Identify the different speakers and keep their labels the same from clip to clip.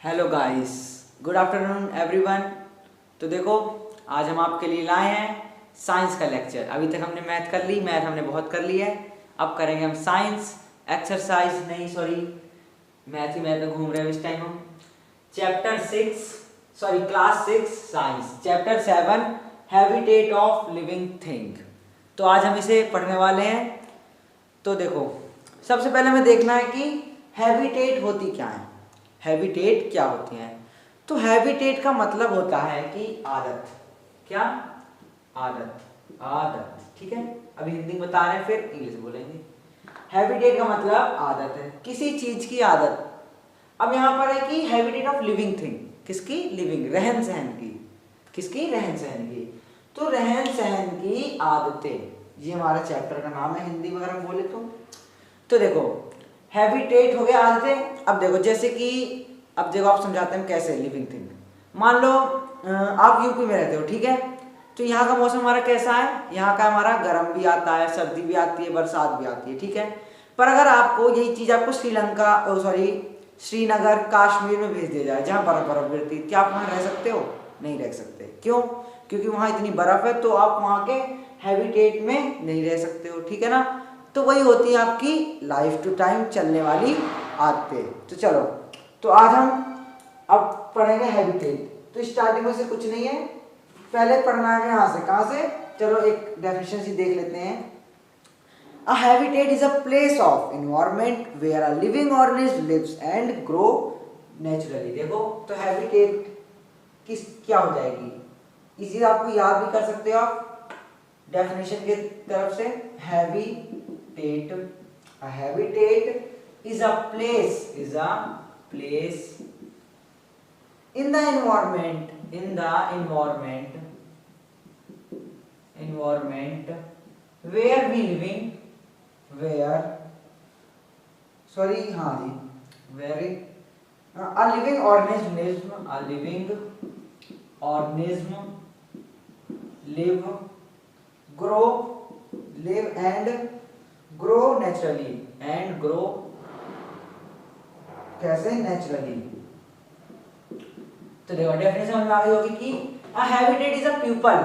Speaker 1: Hello guys, good afternoon everyone. तो देखो, आज हम आपके लिए लाए हैं साइंस का लेक्चर। अभी तक हमने मैथ कर ली, मैथ हमने बहुत कर ली है। अब करेंगे हम साइंस एक्सरसाइज, नहीं सॉरी, मैथ ही मैथ में घूम रहे हैं इस टाइम हम। Chapter 6 sorry class 6 science, chapter 7 habitat of living thing. तो आज हम इसे पढ़ने वाले हैं। तो देखो, सबसे पहले हमें देखना है कि हैबिटेट होती क्या है, हैबिटेट क्या होती हैं। तो हैबिटेट का मतलब होता है कि आदत। क्या? आदत, आदत, ठीक है। अभी हिंदी में बता रहे हैं, फिर इंग्लिश बोलेंगे। हैबिटेट का मतलब आदत है, किसी चीज की आदत। अब यहाँ पर है कि हैबिटेट ऑफ लिविंग थिंग, किसकी? लिविंग, रहन सहन की। किसकी? रहन सहन की। तो रहन सहन की आदतें, ये हमारा चैप्टर का नाम है हिंदी में अगर हम बोले तो देखो, हैबिटेट हो गया आदतें। अब देखो, जैसे कि अब देखो आप समझाते हैं कैसे लिविंग थिंग। मान लो आप यूपी में रहते हो, ठीक है। तो यहाँ का मौसम हमारा कैसा है? यहाँ का हमारा गर्म भी आता है, सर्दी भी आती है, बरसात भी आती है, ठीक है। पर अगर आपको यही चीज़ आपको श्रीनगर, कश्मीर में भेज दिया जाए, जहाँ बर्फ बर्फ गिरती है, क्या आप वहाँ रह सकते हो? नहीं रह सकते। क्यों? क्योंकि वहाँ इतनी बर्फ है, तो आप वहाँ के हैबिटेट में नहीं रह सकते हो, ठीक है ना। तो वही होती है आपकी लाइफ टू टाइम चलने वाली आदतें। तो चलो, तो आज हम अब पढ़ेंगे हैबिटेट। तो स्टार्टिंग में से कुछ नहीं है, पहले पढ़ना है यहाँ से। कहाँ से? चलो एक डेफिनेशन सी देख लेते हैं। A habitat is a place of environment where a living organism lives and grow naturally। देखो, तो हैबिटेट किस क्या हो जाएगी, इसी आपको याद भी कर सकते हो आप डेफिनेशन के तरफ से। Habitat, a habitat is a place in the environment where we living where sorry हाँ जी where a living organism live and grow naturally and grow कैसे? नेचुरली। तो देखो, डेफिनेशन समझ में आ गई होगी कि a habitat is a pupil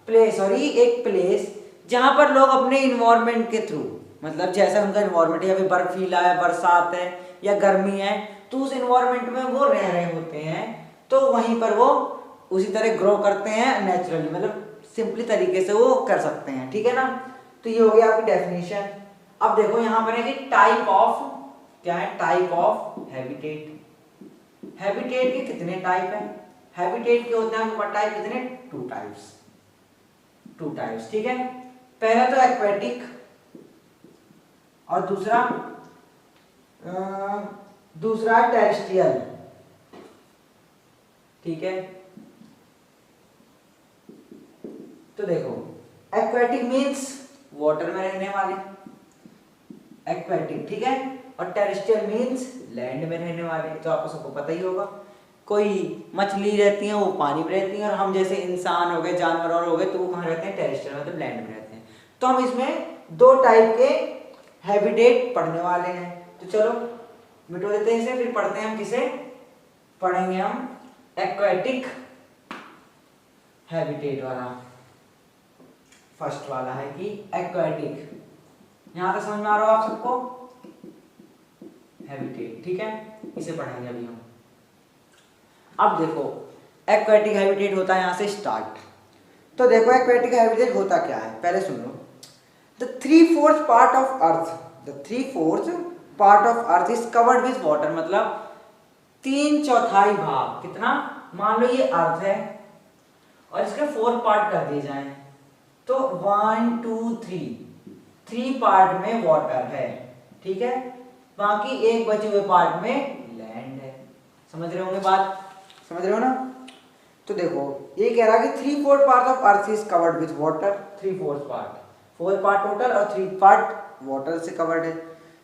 Speaker 1: place, sorry एक प्लेस जहां पर लोग अपने इन्वायरमेंट के थ्रू, मतलब जैसा उनका इन्वायरमेंट है, या फिर बर्फीला है, बरसात है या गर्मी है, तो उस इन्वायरमेंट में वो रह रहे होते हैं। तो वहीं पर वो उसी तरह ग्रो करते हैं नेचुरली, मतलब सिंपली तरीके से वो कर सकते हैं, ठीक है ना। तो ये हो गया आपकी डेफिनेशन। अब देखो यहाँ पर है कि टाइप ऑफ, क्या है? Type of habitat. हैबिटेट के कितने टाइप हैं? हैबिटेट के होते हैं टाइप कितने? टू टाइप्स, ठीक है। पहला तो एक्वेटिक और दूसरा टेरेस्ट्रियल, ठीक है। तो देखो, एक्वेटिक मींस वाटर में रहने वाले, एक्वेटिक, ठीक है। और टेरेस्ट्रियल मींस लैंड में रहने वाले। तो आपको सबको पता ही होगा, कोई मछली रहती है वो पानी में रहती है, और हम जैसे इंसान हो गए, जानवर और हो गए, तो वो कहाँ रहते हैं? टेरेस्ट्रियल, मतलब लैंड में रहते हैं। तो हम इसमें दो टाइप के हैबिटेट पढ़ने वाले हैं। तो चलो मिटो देते हैं इसे, फिर पढ़ते हैं हम किसे पढ़ेंगे। हम एक्वेटिक हैबिटेट वाला, फर्स्ट वाला है कि एक्वेटिक। यहां तक समझ में आ रहा हो आप सबको? हैबिटेट, ठीक है, इसे पढ़ेंगे अभी हम। अब देखो, एक्वेटिक हैबिटेट होता है, यहां से स्टार्ट। तो देखो, एक्वेटिक हैबिटेट होता क्या है, पहले सुन लो। The 3/4 part of Earth, the 3/4 part of Earth is covered with water, मतलब 3/4 भाग, कितना? मान लो ये अर्थ है और इसके 4 पार्ट कर दिए जाएं, तो 1 2 3 पार्ट में वाटर है, ठीक है। बाकी एक बचे हुए पार्ट में लैंड है। समझ रहे होंगे बात? समझ रहे हो ना? तो देखो, ये कह रहा है कि 3/4 part of earth is covered with water, 3/4 part, 4 part total और 3 पार्ट वाटर से कवर्ड है।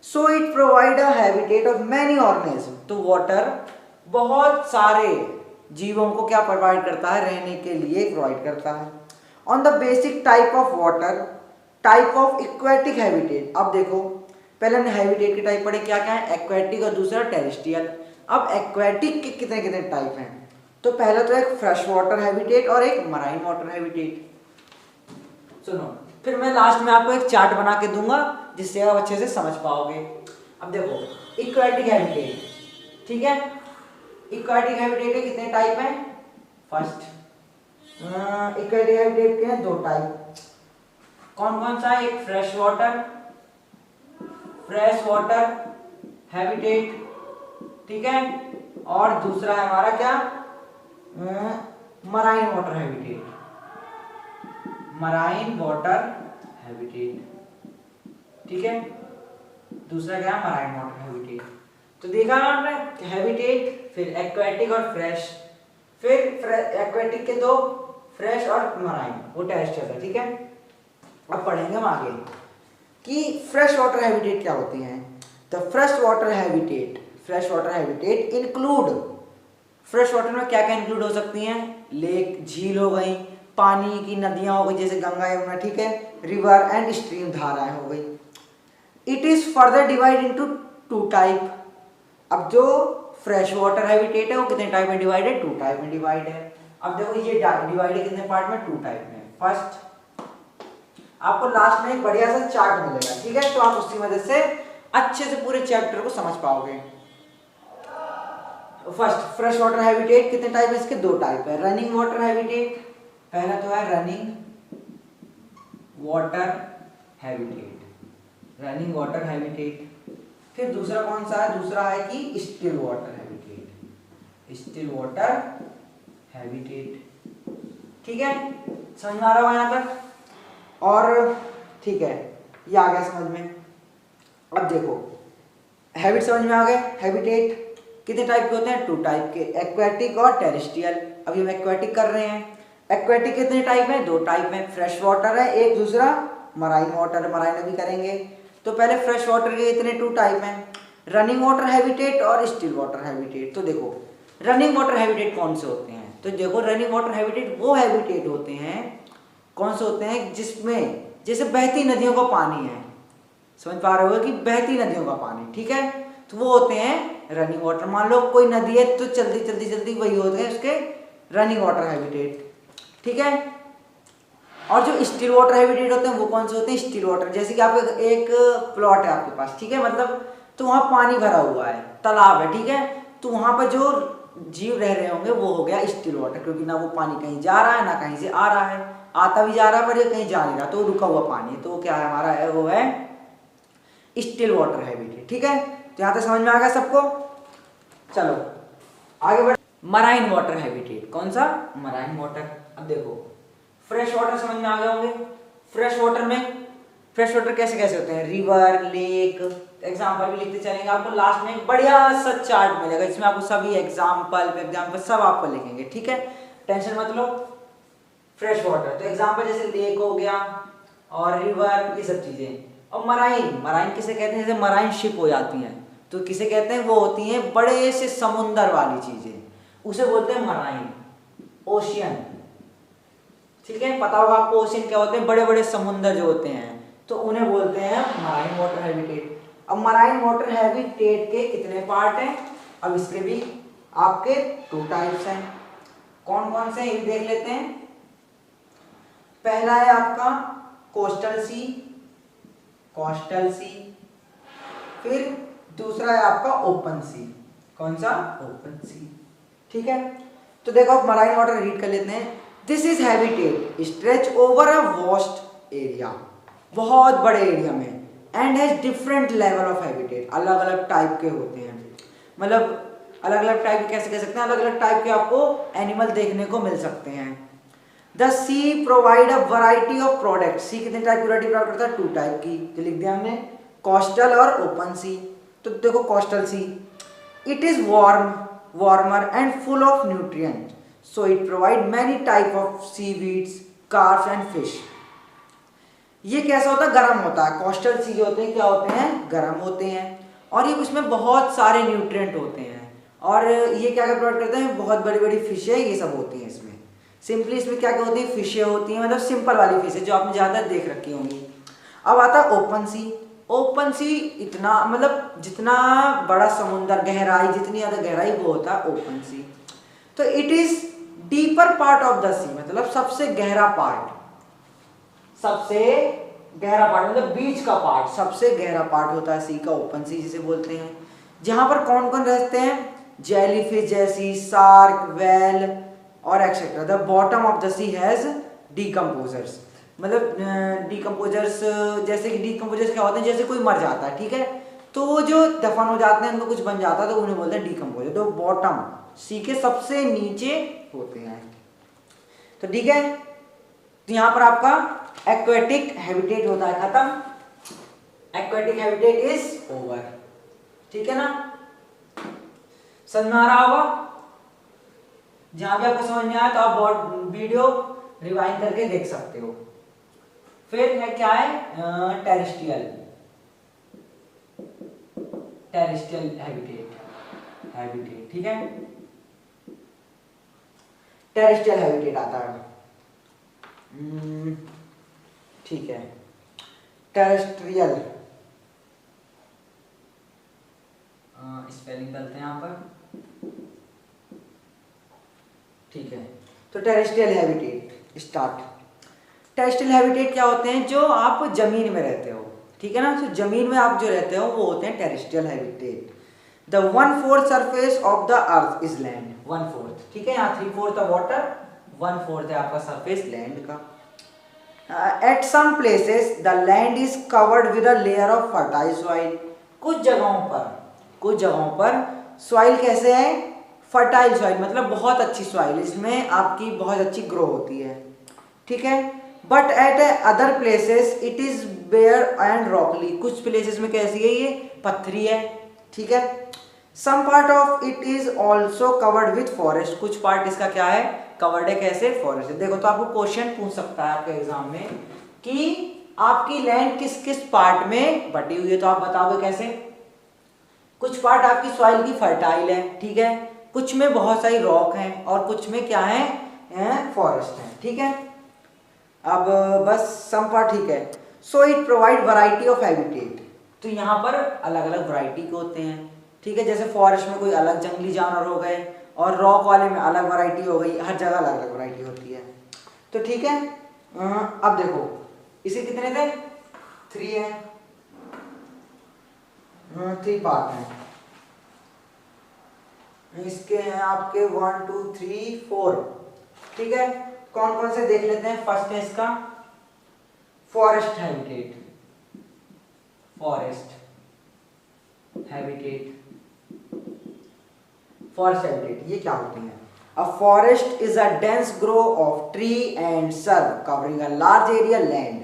Speaker 1: सो it provide a habitat of many organism. तो वाटर बहुत सारे जीवों को क्या प्रोवाइड करता है? रहने के लिए प्रोवाइड करता है। On the basic type of water, type of aquatic habitat. अब देखो, पहले हमने हैबिटेट के टाइप पढ़े, क्या क्या है? एक्वेटिक और दूसरा टेरेस्ट्रियल। अब एक्वेटिक के कितने कितने टाइप हैं, तो पहला तो एक फ्रेश वाटर हैबिटेट और एक मराइन वाटर हैबिटेट। सुनो, फिर मैं लास्ट में आपको एक चार्ट बना के दूंगा जिससे आप अच्छे से समझ पाओगे। अब देखो इक्वेटिक हैबिटेट, ठीक है, इक्वेटिक हैबिटेट के कितने टाइप हैं? फर्स्ट इक्वेटिक हैबिटेट के हैं 2 टाइप। कौन कौन सा है? एक फ्रेश वाटर हैबिटेट, ठीक है, और दूसरा है हमारा क्या? मराइन वाटर हैबिटेट, ठीक है, दूसरा क्या है? Marine water habitat. तो देखा आपने हैबिटेट, फिर एक्वेटिक और फ्रेश, फिर एक्वेटिक के 2, फ्रेश और मराइन, वो टेरेस्ट्रियल है, ठीक है। अब पढ़ेंगे हम आगे कि फ्रेश वाटर हैबिटेट क्या होती हैं। The fresh water habitat include, fresh water में क्या क्या इंक्लूड हो सकती हैं? लेक, झील हो गई, पानी की नदियां हो गई जैसे गंगा यमुना, ठीक है, रिवर एंड स्ट्रीम, धाराएं हो गई। It is further divide into 2 type. अब जो फ्रेश वाटर हैबिटेट है वो कितने टाइप में डिवाइड है? 2 टाइप में डिवाइड है। अब देखो ये डिवाइड है कितने पार्ट में? 2 टाइप में। फर्स्ट, आपको लास्ट में एक बढ़िया सा चार्ट मिलेगा, ठीक है, तो आप उसकी मदद से अच्छे से पूरे चैप्टर को समझ पाओगे। फर्स्ट, फ्रेश वाटर हैबिटेट कितने टाइप है? इसके 2 टाइप है। रनिंग वाटर हैबिटेट, पहला तो है रनिंग वाटर हैबिटेट, फिर दूसरा कौन सा है? दूसरा है कि स्टिल वाटर हैबिटेट, ठीक है, समझ में आ रहा होगा यहाँ तक? और ठीक है, ये आ गया समझ में। अब देखो हैबिट समझ में आ गए। हैबिटेट कितने टाइप के होते हैं? 2 टाइप के, एक्वेटिक और टेरेस्ट्रियल। अभी हम एक्वेटिक कर रहे हैं। एक्वेटिक कितने टाइप हैं? 2 टाइप में, फ्रेश वाटर है एक, दूसरा मराइन वाटर, मराइन अभी करेंगे। तो पहले फ्रेश वाटर के इतने 2 टाइप हैं, रनिंग वाटर हैबिटेट और स्टिल वाटर हैबिटेट। तो देखो रनिंग वाटर हैबिटेट कौन से होते हैं? तो देखो रनिंग वाटर हैबिटेट वो हैबिटेट होते हैं, कौन से होते हैं? जिसमें जैसे बहती नदियों का पानी है, समझ पा रहे हो कि बहती नदियों का पानी, ठीक है, तो वो होते हैं रनिंग वाटर। मान लो कोई नदी है तो चलती वही होते हैं उसके रनिंग वाटर हैबिटेट, ठीक है। और जो स्टिल वाटर हैबिटेट होते हैं वो कौन से होते हैं? स्टिल वाटर, जैसे कि आप एक प्लॉट है आपके पास, ठीक है, मतलब तो वहाँ पानी भरा हुआ है, तालाब है, ठीक है, तो वहाँ पर जो जीव रह रहे होंगे वो हो गया स्टिल वाटर, क्योंकि ना वो पानी कहीं जा रहा है ना कहीं से आ रहा है, आता भी जा रहा है पर ये कहीं जा नहीं रहा, तो रुका हुआ पानी है, तो वो क्या है हमारा है? वो है स्टिल वाटर हैबिटेट, ठीक है। तो यहाँ तक समझ में आ गया सबको? चलो आगे बढ़। मराइन वाटर हैबिटेट, कौन सा? Marine water. अब देखो फ्रेश वाटर समझ में आ गए होंगे। फ्रेश वाटर कैसे कैसे होते हैं? रिवर, लेक, एग्जाम्पल भी लिखते चलेंगे, आपको लास्ट में एक बढ़िया सा चार्ट मिलेगा जिसमें आपको सभी एग्जाम्पल सब आपको लिखेंगे, ठीक है, टेंशन मत लो। फ्रेश वाटर तो एग्जाम्पल जैसे लेक हो गया और रिवर, ये सब चीजें। और मराइन किसे कहते हैं? जैसे मराइन शिप हो जाती हैं तो किसे कहते हैं? वो होती हैं बड़े से समुंदर वाली चीजें, उसे बोलते हैं मराइन। ओशियन, ठीक है, पता होगा आपको ओशियन क्या होते हैं? बड़े बड़े समुंदर जो होते हैं, तो उन्हें बोलते हैं मराइन वाटर हैबिटेट। अब मराइन वाटर हैबिटेट के कितने पार्ट हैं? अब इसके भी आपके 2 टाइप्स हैं। कौन कौन से? ये देख लेते हैं। पहला है आपका कोस्टल सी, फिर दूसरा है आपका ओपन सी। कौन सा? ओपन सी, ठीक है। तो देखो आप मराइन वाटर रीड कर लेते हैं। This is habitat stretch over a vast area, बहुत बड़े एरिया में, and has different level of habitat, अलग अलग टाइप के होते हैं। मतलब अलग अलग टाइप कैसे कह सकते हैं? अलग अलग टाइप के आपको एनिमल देखने को मिल सकते हैं। The sea provide a variety of product, sea कितने टाइप की वैरायटी प्रोवाइड करता है? 2 टाइप की, जो लिख दिया हमने, कोस्टल और ओपन सी। तो देखो coastal sea, it is warmer and full of nutrient, so it provide many type of seaweeds, carps and fish. ये कैसा होता है? गर्म होता है। कोस्टल सी होते हैं क्या होते हैं? गर्म होते हैं, और ये उसमें बहुत सारे न्यूट्रिएंट होते हैं। और ये क्या क्या प्रोवाइड करते हैं? बहुत बड़ी बड़ी फिशें ये सब होती हैं इसमें। सिंपली इसमें क्या क्या होती है? फिशें होती हैं, मतलब सिंपल वाली फिशें जो आपने ज़्यादा देख रखी होंगी। अब आता है ओपन सी। ओपन सी इतना मतलब जितना बड़ा समुद्र, गहराई जितनी ज्यादा गहराई वो होता है ओपन सी। तो it is deeper part of the sea, मतलब सबसे गहरा पार्ट, सबसे गहरा पार्ट मतलब बीच का पार्ट, सबसे गहरा पार्ट होता है सी का, ओपन सी जिसे बोलते हैं। जहां पर कौन कौन रहते हैं, जेलीफिश जैसी, शार्क, वेल और etcetera. The bottom of the sea has decomposers, मतलब डीकम्पोजर्स, जैसे कि डीकम्पोजर्स क्या होते हैं, जैसे कोई मर जाता है, ठीक है, तो वो जो दफन हो जाते हैं उनको कुछ बन जाता है तो उन्हें बोलते हैं डीकम्पोजर। तो बॉटम सी के सबसे नीचे होते हैं। तो ठीक है, तो यहां पर आपका एक्वेटिक हैबिटेट होता है खत्म, एक्वेटिक हैबिटेट इज ओवर। ठीक है ना, समझ में आ रहा होगा। जहां भी आपको समझ में आया तो आप वीडियो रिवाइंड करके देख सकते हो। फिर है क्या है, टेरेस्ट्रियल, टेरेस्ट्रियल हैबिटेट, ठीक है, टेरेस्ट्रियल हैबिटेट आता है, ठीक है, टेरेस्ट्रियल, स्पेलिंग करते हैं यहाँ पर, ठीक है। तो terrestrial habitat start. Terrestrial habitat क्या होते हैं, जो आप जमीन में रहते हो, ठीक है ना, तो जमीन में आप जो रहते हो वो होते हैं terrestrial habitat. The 1/4 surface of the earth is land, 1/4, ठीक है, यहाँ 3/4 वाटर, 1/4 है आपका सरफेस लैंड का। At some places the land is covered with a layer of fertile soil, कुछ जगहों पर सॉइल कैसे है, फर्टाइल सॉइल, मतलब बहुत अच्छी सॉइल, इसमें आपकी बहुत अच्छी ग्रो होती है, ठीक है। But at other places it is bare and rocky, कुछ प्लेसेस में कैसी है, ये पत्थरी है, ठीक है। Some part of it is also covered with forest, कुछ पार्ट इसका क्या है, कवर्ड है, कैसे, फॉरेस्ट। देखो तो आपको क्वेश्चन पूछ सकता है आपके एग्जाम में कि आपकी लैंड किस किस पार्ट में बटी हुई है, तो आप बताओगे कैसे। कुछ पार्ट आपकी सॉइल की फर्टाइल है, ठीक है, कुछ में बहुत सारी रॉक है और कुछ में क्या है, फॉरेस्ट है, ठीक है। अब बस सम पार्ट, ठीक है। सो it provide variety of habitat, तो यहाँ पर अलग अलग वैरायटी के होते हैं, ठीक है, जैसे फॉरेस्ट में कोई अलग जंगली जानवर हो गए और रॉक वाले में अलग वैरायटी हो गई, हर जगह अलग अलग वैरायटी होती है। तो ठीक है, अब देखो इसे कितने थे, 3 है, 3 पार्ट हैं इसके, हैं आपके 1 2 3 4, ठीक है। कौन कौन से देख लेते हैं। फर्स्ट है इसका forest habitat, forest habitat, forest habitat ये क्या होती है। A forest is a dense grow of tree and serve covering a large area land.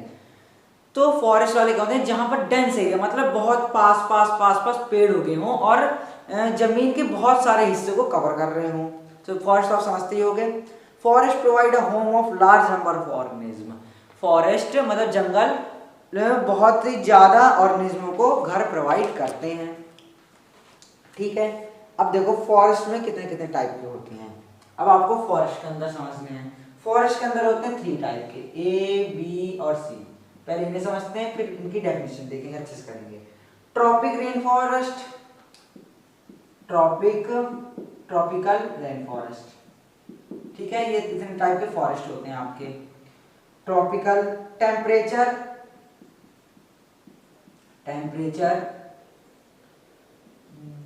Speaker 1: तो फॉरेस्ट वाले क्या होते हैं, जहां पर डेंस एरिया मतलब बहुत पास पास पेड़ उगे हों और जमीन के बहुत सारे हिस्से को कवर कर रहे हों, तो फॉरेस्ट आप समझते ही होंगे। Forest provide a home of large number of organism, forest मतलब जंगल बहुत ही ज्यादा ऑर्गेनिज्मों को घर प्रोवाइड करते हैं, ठीक है। अब देखो फॉरेस्ट में कितने कितने टाइप के होते हैं, अब आपको फॉरेस्ट के अंदर समझने हैं। फॉरेस्ट के अंदर होते हैं 3 टाइप के, ए बी और सी। पहले इन्हें समझते हैं, फिर इनकी डेफिनेशन देखेंगे, अच्छे से करेंगे। Tropic rain forest, tropical rain forest, ठीक है, ये इतने टाइप के फॉरेस्ट होते हैं आपके। ट्रॉपिकल टेम्परेचर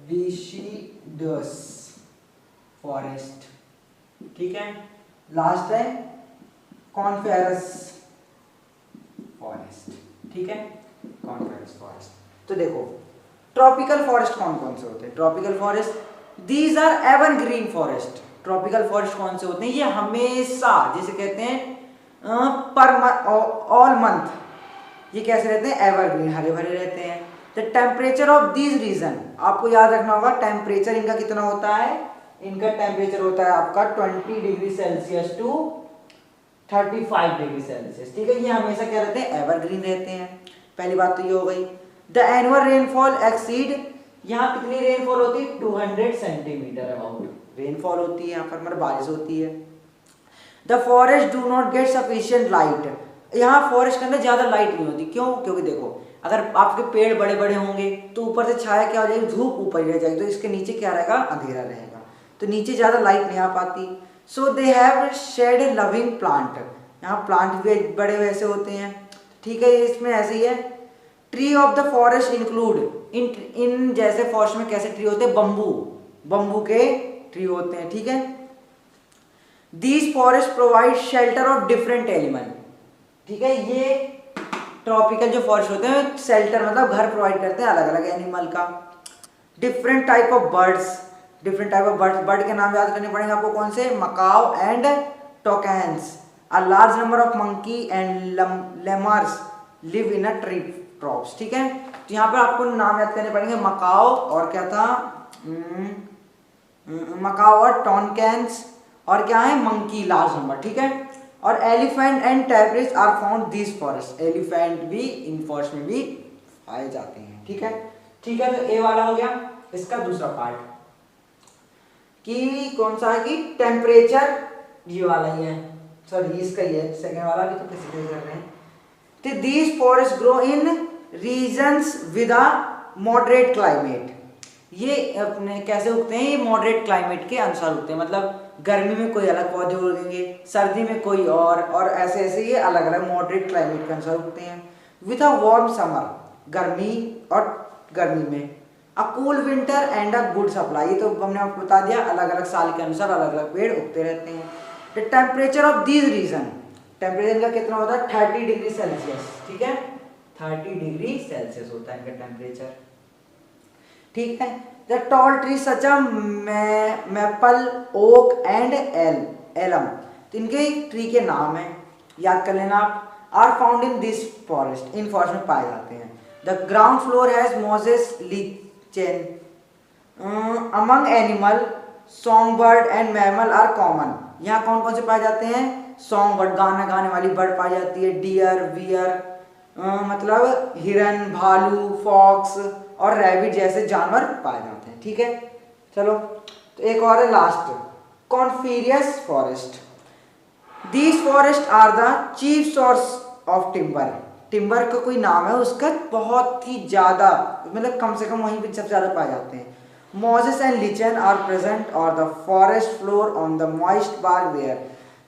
Speaker 1: डिसीडस फॉरेस्ट, ठीक है। लास्ट है कॉनिफेरस फॉरेस्ट, ठीक है, कॉनिफेरस फॉरेस्ट। तो देखो ट्रॉपिकल फॉरेस्ट कौन कौन से होते हैं। Tropical forest these are evergreen forest. Tropical forest कौन से होते हैं, ये हमेशा, जिसे कहते हैं पर ऑल मंथ, ये कैसे रहते हैं, एवरग्रीन, हरे भरे रहते हैं। The temperature of these region, आपको याद रखना होगा टेम्परेचर इनका कितना होता है, इनका टेम्परेचर होता है आपका 20 degree Celsius to 35 degree Celsius, ठीक है। ये हमेशा क्या रहते हैं, एवरग्रीन रहते हैं। पहली बात तो ये हो गई। द एनुअल रेनफॉल एक्सीड, यहाँ कितनी रेनफॉल होती है, 200 सेंटीमीटर अबाउट रेनफॉल होती है यहाँ पर, मतलब बारिश होती है। The forest do not gate sufficient light, यहाँ फॉरेस्ट के अंदर ज्यादा लाइट नहीं होती, क्यों, क्योंकि देखो अगर आपके पेड़ बड़े बड़े होंगे तो ऊपर से छाया क्या हो जाएगी, धूप ऊपर ही रह जाएगी, तो इसके नीचे क्या रहेगा, अंधेरा रहेगा, तो नीचे ज़्यादा लाइट नहीं आ पाती। So they have shade loving plant, यहाँ प्लांट भी बड़े वैसे होते हैं, ठीक है। इसमें ऐसे ही है। Tree of the forest include, इन जैसे फॉरेस्ट में कैसे ट्री होते हैं, बम्बू के ट्री होते हैं, ठीक है। These forest provide shelter of different animal, ठीक है। ये ट्रॉपिकल जो फॉरेस्ट होते हैं शेल्टर मतलब घर प्रोवाइड करते हैं अलग अलग एनिमल का। Different type of birds, bird के नाम याद करने पड़ेंगे आपको, कौन से, macaw and toucans. A large number of monkey and lemurs live in a tree tops, ठीक है। तो यहाँ पर आपको नाम याद करने पड़ेंगे, मकाओ और क्या था, मकाओ और टोनकैंस और क्या है, मंकी लार्ज नंबर, ठीक है। और elephant and tapirs are found this forest, elephant भी इन फॉरेस्ट में भी पाए जाते हैं, ठीक है। ठीक है, तो ए वाला हो गया। इसका दूसरा पार्ट कि कौन सा है कि टेम्परेचर, ये वाला ही है, सॉरी इसका ही है, सेकंड वाला भी तो कैसे कर रहे हैं। तो these forest grow in regions with a moderate climate, ये अपने कैसे उगते हैं, ये मॉडरेट क्लाइमेट के अनुसार उगते हैं, मतलब गर्मी में कोई अलग पौधे उगेंगे, सर्दी में कोई और ऐसे ऐसे ये अलग अलग मॉडरेट क्लाइमेट के अनुसार उगते हैं। विद अ वार्म समर, गर्मी और गर्मी में, a cool winter and a good supply, ये तो हमने आपको बता दिया, अलग अलग साल के अनुसार अलग अलग पेड़ उगते रहते हैं। The temperature of these region, temperature का कितना होता है, 30 डिग्री सेल्सियस, ठीक है, 30 डिग्री सेल्सियस होता है इनका टेम्परेचर, ठीक है। The tall tree such a maple, oak and elm, तो इनके ट्री के नाम है, याद कर लेना आप। Are found in this forest, इन फॉरेस्ट में पाए जाते हैं। The ground floor has mosses lichen, among animal song bird and mammal are common, यहाँ कौन कौन से पाए जाते हैं, सॉन्ग बर्ड गाना गाने वाली बर्ड पाई जाती है, डियर वियर मतलब हिरन, भालू, फॉक्स और रैबिट जैसे जानवर पाए जाते हैं, ठीक है। चलो तो एक और है last, coniferous forest. These forest are the chief source of timber, timber का कोई नाम है उसका, बहुत ही ज्यादा मतलब कम से कम वहीं पे सबसे ज्यादा पाए जाते हैं। Mosses and lichen are present और the forest floor on the moist bark where,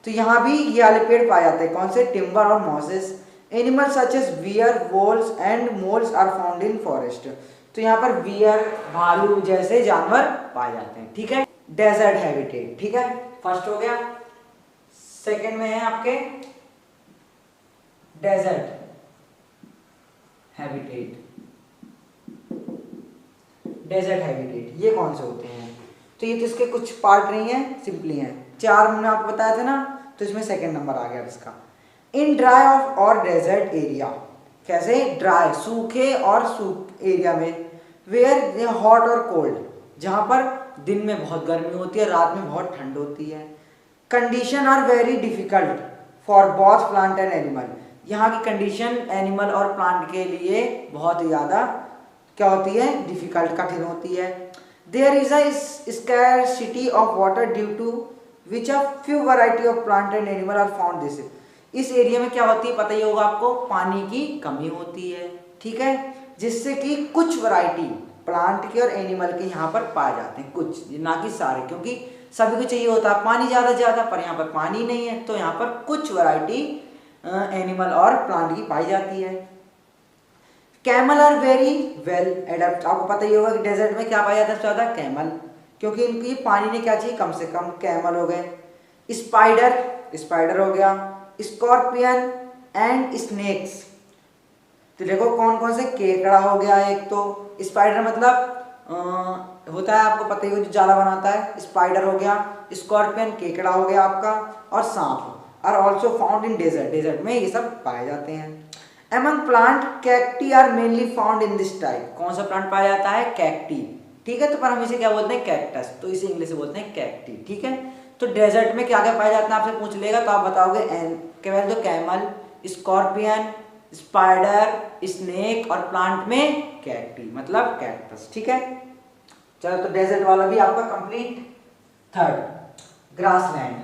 Speaker 1: तो यहाँ भी ये वाले पेड़ पाए जाते हैं, कौन से, टिम्बर और mosses. Animal such as bear, voles and moles are found in forest, तो यहाँ पर वियर, भालू जैसे जानवर पाए जाते हैं, ठीक है। डेजर्ट हैबिटेट, ठीक है, फर्स्ट हो गया। सेकंड में है आपके डेजर्ट हैबिटेट, डेजर्ट हैबिटेट ये कौन से होते हैं, तो ये तो इसके कुछ पार्ट नहीं है, सिंपली है, 4 हमने आपको बताया था ना, तो इसमें सेकंड नंबर आ गया इसका। इन ड्राई ऑफ और डेजर्ट एरिया, कैसे, ड्राई सूखे और सूख एरिया में, वेयर हॉट और कोल्ड, जहां पर दिन में बहुत गर्मी होती है, रात में बहुत ठंड होती है। Condition are very difficult for both plant and animal, यहाँ की कंडीशन एनिमल और प्लांट के लिए बहुत ही ज़्यादा क्या होती है, डिफिकल्ट, कठिन होती है। There is a scarcity of water due to which a few variety of plant and animal are found this, इस एरिया में क्या होती है पता ही होगा आपको, पानी की कमी होती है, ठीक है, जिससे कि कुछ वैरायटी प्लांट के और एनिमल के यहाँ पर पाए जाते हैं, कुछ ना कि सारे, क्योंकि सभी को चाहिए होता है पानी ज़्यादा, पर यहाँ पर पानी नहीं है, तो यहाँ पर कुछ वैरायटी एनिमल और प्लांट की पाई जाती है। Camel are very well adapt, आपको पता ही होगा कि डेजर्ट में क्या पाया जाता है ज़्यादा, कैमल, क्योंकि इनकी पानी ने क्या चाहिए, कम से कम, कैमल हो गए। स्पाइडर हो गया, स्कॉर्पियन एंड स्नेक्स, तो देखो कौन कौन से, केकड़ा हो गया एक, तो स्पाइडर मतलब होता है आपको पता ही हो जो जाला बनाता है, स्पाइडर हो गया, स्कॉर्पियन केकड़ा हो गया आपका, और सांप are also found in desert, desert में ये सब पाए जाते हैं। Among plant cacti are mainly found in this type, कौन सा प्लांट पाया जाता है, कैक्टी, ठीक है, तो पर हम इसे क्या बोलते हैं, कैक्टस, तो इसे इंग्लिश में बोलते हैं कैक्टी, ठीक है। तो डेजर्ट में क्या क्या पाया जाता है आपसे पूछ लेगा तो आप बताओगे केवल तो कैमल, स्कॉर्पियन, स्पाइडर, स्नेक और प्लांट में कैक्टी मतलब कैक्टस, ठीक है। चलो तो डेजर्ट वाला भी आपका कंप्लीट। थर्ड ग्रासलैंड,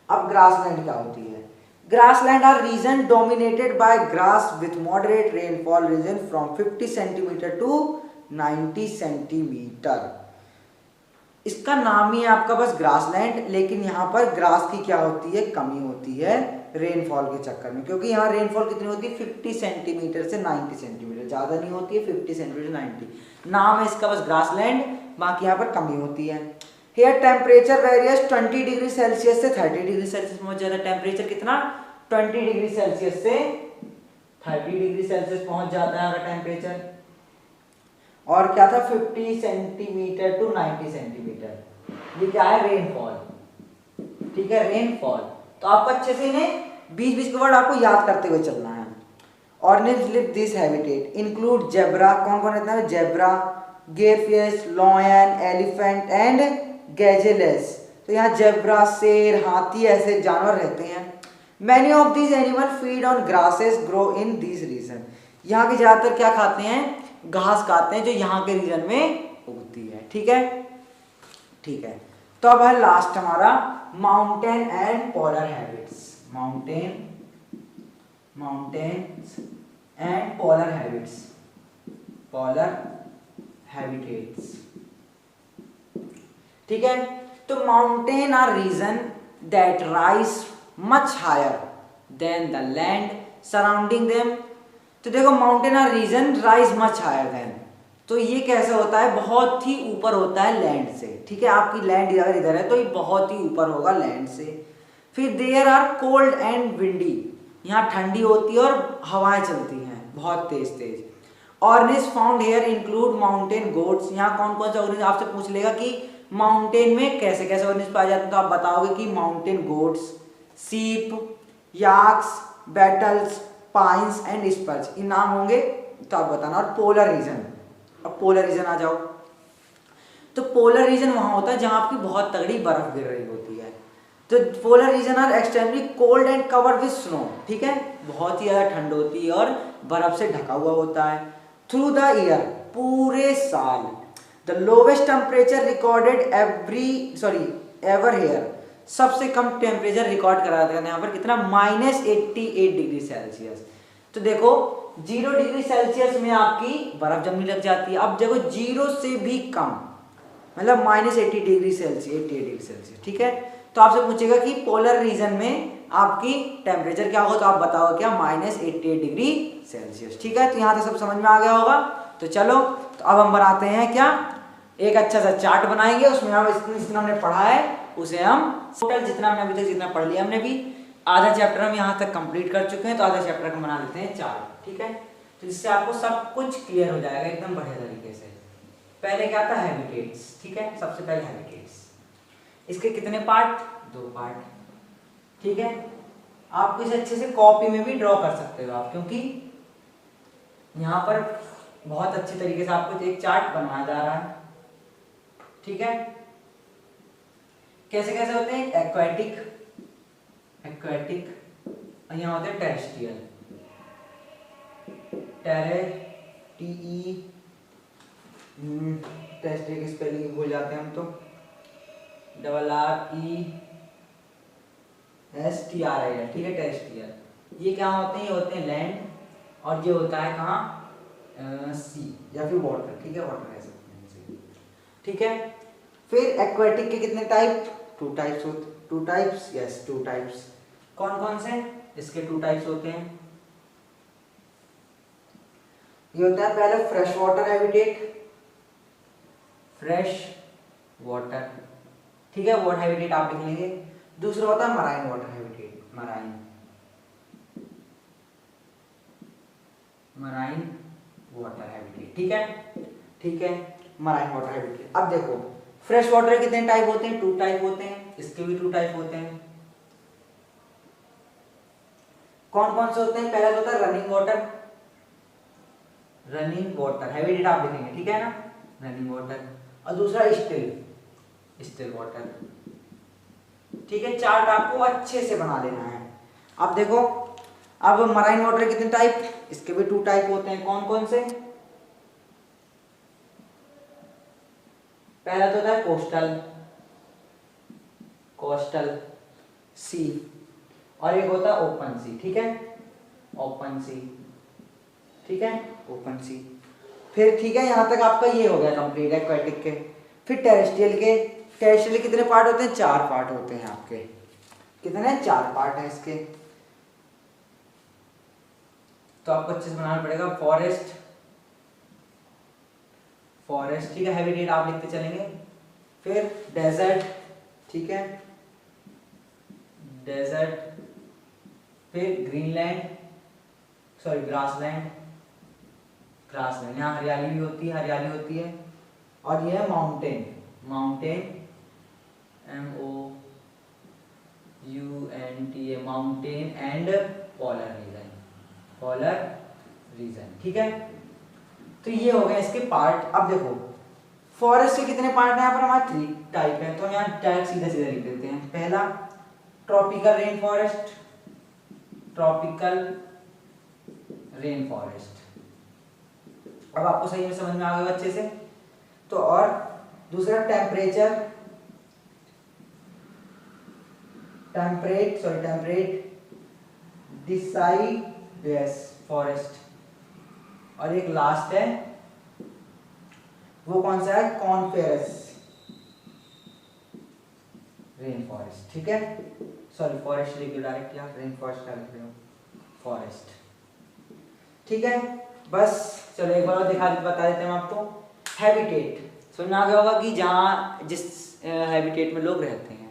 Speaker 1: अब ग्रासलैंड क्या होती है, Grassland are region dominated by grass with moderate rainfall region from 50 centimeter to 90 centimeter. इसका नाम ही है आपका बस ग्रासलैंड, लेकिन यहाँ पर ग्रास की क्या होती है, कमी होती है रेनफॉल के चक्कर में, क्योंकि यहाँ रेनफॉल कितनी होती है 50 सेंटीमीटर से 90 सेंटीमीटर, ज़्यादा नहीं होती है, 50 सेंटीमीटर 90, नाम है इसका बस ग्रासलैंड, बाकी यहाँ पर कमी होती है। Here temperature varies 20 degree Celsius से 30 डिग्री सेल्सियस पहुँच जाता है। टेम्परेचर कितना 20 डिग्री सेल्सियस से 30 डिग्री सेल्सियस पहुँच जाता है अगर टेम्परेचर। और क्या था 50 सेंटीमीटर टू 90 सेंटीमीटर, ये क्या है रेनफॉल, ठीक है रेनफॉल। तो आपको अच्छे से इन्हें 20-20 के वर्ड आपको याद करते हुए चलना है। ऑर्निम्स live this habitat include zebra, कौन कौन रहता है, zebra, giraffes, lion, elephant and gazelles. तो यहाँ जेब्रा, शेर, हाथी ऐसे जानवर रहते हैं। Many of these animal feed on grasses grow in this region, यहाँ के ज्यादातर क्या खाते हैं, घास खाते हैं जो यहाँ के रीजन में उगती है, ठीक है ठीक है। तो अब है लास्ट हमारा mountain and polar habits, mountains and polar habits, polar habitats, ठीक है। तो mountain are region that rise much higher than the land surrounding them. तो देखो mountain are region rise much higher than, तो ये कैसे होता है, बहुत ही ऊपर होता है लैंड से, ठीक है। आपकी लैंड अगर इधर है तो ये बहुत ही ऊपर होगा लैंड से। फिर there are cold and windy, यहाँ ठंडी होती है और हवाएं चलती हैं बहुत तेज तेज। ऑर्निज found here include mountain goats, यहाँ कौन कौन सा ऑर्निज आपसे पूछ लेगा कि माउंटेन में कैसे कैसे ऑर्निज पाए जाते हैं, तो आप बताओगे कि माउंटेन गोट्स, सीप, याक्स, बैटल्स, पाइन्स एंड स्पर्च, इन नाम होंगे तो आप बताना। और पोलर रीजन, अब पोलर रीजन आ जाओ, तो पोलर रीजन वहां होता है जहां आपकी बहुत तगड़ी बर्फ गिर रही होती है। तो polar region are extremely cold and covered with snow, ठीक है, बहुत ही ज्यादा ठंड होती है और बर्फ से ढका हुआ होता है। थ्रू द ईयर, पूरे साल, the lowest temperature recorded ever here, सबसे कम टेम्परेचर रिकॉर्ड करा जाता है यहाँ पर कितना, -88 डिग्री सेल्सियस। तो देखो 0 डिग्री सेल्सियस में आपकी बर्फ जमने लग जाती है। अब देखो 0 से भी कम, मतलब -80 डिग्री सेल्सियस, 88 डिग्री सेल्सियस, ठीक है। तो आपसे पूछेगा कि पोलर रीजन में आपकी टेम्परेचर क्या होगा, तो आप बताओ क्या, -88 डिग्री सेल्सियस, ठीक है। तो यहाँ तक सब समझ में आ गया होगा। तो चलो, तो अब हम बनाते हैं क्या, एक अच्छा सा चार्ट बनाएंगे, उसमें हम जितना हमने पढ़ा है उसे हम टोटल जितना हमने अभी तक जितना पढ़ लिया, हमने भी आधा चैप्टर हम यहाँ तक कंप्लीट कर चुके हैं, तो आधा चैप्टर हम बना लेते हैं चार्ट, ठीक है। तो जिससे आपको सब कुछ क्लियर हो जाएगा एकदम बढ़िया तरीके से। पहले क्या था, हैबिटेट्स, ठीक है, सबसे पहले हैबिटेट्स, इसके कितने पार्ट, 2 पार्ट, ठीक है। आपको इसे अच्छे से कॉपी में भी ड्रॉ कर सकते हो आप, क्योंकि यहाँ पर बहुत अच्छी तरीके से आपको एक चार्ट बनाया जा रहा है, ठीक है। कैसे कैसे होते हैं, एक्वेटिक और यहाँ होते हैं टेरेस्ट्रियल, टेरेस्ट्रियल की स्पेलिंग भूल जाते हैं हम तो, RRESTRIL, ठीक है, टेरेस्ट्रियल। ये क्या होते हैं, ये होते हैं लैंड, और ये होता है कहाँ, सी या फिर वाटर, ठीक है, वाटर कह सकते हैं, ठीक है। फिर एक्वेटिक के कितने टाइप, 2 टाइप्स होते, 2 टाइप्स, यस 2 टाइप्स। कौन कौन से, इसके 2 टाइप्स होते हैं। ये होता है पहले fresh water habitat, fresh water, ठीक है, वाटर हैबिटेट आप लिख लेंगे। दूसरा होता है marine water habitat, marine water habitat, ठीक है, ठीक है, मराइन वाटर हैबिटेट। अब देखो फ्रेश वाटर के कितने टाइप होते हैं, 2 टाइप होते हैं, इसके भी 2 टाइप होते हैं। कौन कौन से होते हैं, पहला होता है रनिंग वाटर हैबिटेट आप लिखेंगे, ठीक है ना, रनिंग वाटर। और दूसरा स्टिल वाटर, ठीक है। चार्ट आपको अच्छे से बना लेना है। अब देखो, अब मराइन वाटर कितने टाइप, इसके भी 2 टाइप होते हैं। कौन कौन से, पहला तो होता है कोस्टल सी, और एक होता है ओपन सी, ठीक है, ओपन सी, ठीक है, ओपन सी। फिर ठीक है, यहाँ तक आपका ये हो गया कंप्लीट एक्वेटिक के। फिर टेरेस्ट्रियल के, टेरेस्ट्रियल कितने पार्ट होते हैं? 4 पार्ट होते हैं आपके। कितने? 4 पार्ट हैं इसके। तो आपको अच्छे से बनाना पड़ेगा। फॉरेस्ट, फॉरेस्ट, ठीक है, हैबिटेट आप लिखते चलेंगे। फिर डेजर्ट, ठीक है, डेजर्ट। फिर ग्रीनलैंड, सॉरी ग्रासलैंड, ग्रासलैंड, यहाँ हरियाली भी होती है, हरियाली होती है। और ये है mountain, mountain, MOUNTAIN, mountain and polar reason, polar region, ठीक है। तो ये हो गए इसके पार्ट। अब देखो फॉरेस्ट के कितने पार्ट हैं यहाँ पर? हमारे 3 टाइप हैं, तो हम यहाँ डायरेक्ट सीधा सीधा लिख देते हैं। पहला tropical rain forest, tropical rain forest. अब आपको सही में समझ में आ गया अच्छे से। तो और दूसरा टेम्परेचर, टेम्परेट डिसाइडस फॉरेस्ट। और एक लास्ट है, वो कौन सा है? कॉनिफेरस रेन फॉरेस्ट, ठीक है। सॉरी फॉरेस्ट लिख दो डायरेक्ट, या रेन फॉरेस्ट का लिख रहे हो, फॉरेस्ट, ठीक है। बस चलो एक बार और बता देते हैं हम आपको। हैबिटेट समझ में आ गया होगा कि जहाँ जिस हैबिटेट में लोग रहते हैं।